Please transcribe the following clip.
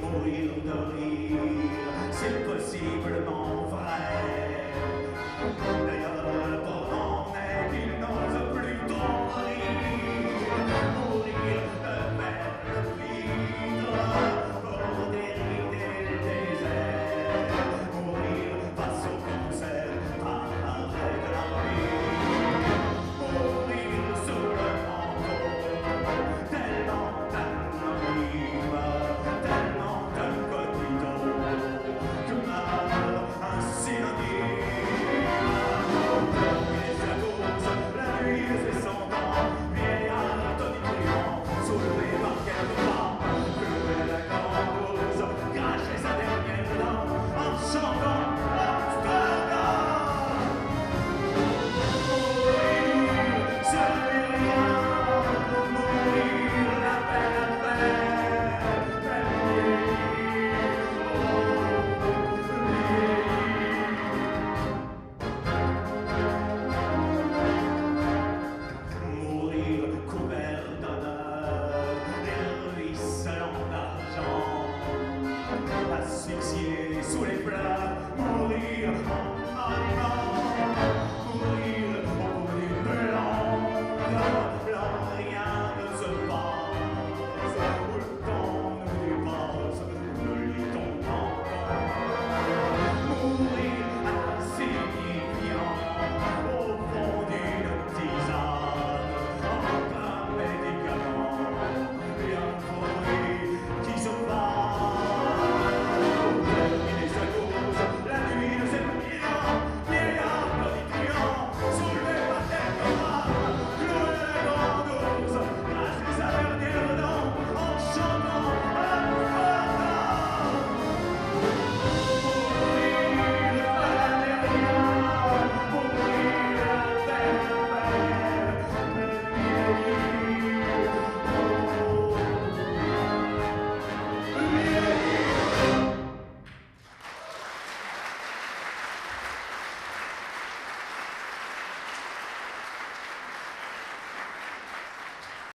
Mourir de rire, c'est possiblement vrai. D'ailleurs, le pauvre en est qu'il n'ose plus trop rire. Mourir de belle vivre pour dérider le désert. Mourir face au concert, par l'arrêt de la vie. Mourir sous le manteau, tellement anonyme. Asphyxié sous les plats, mourir en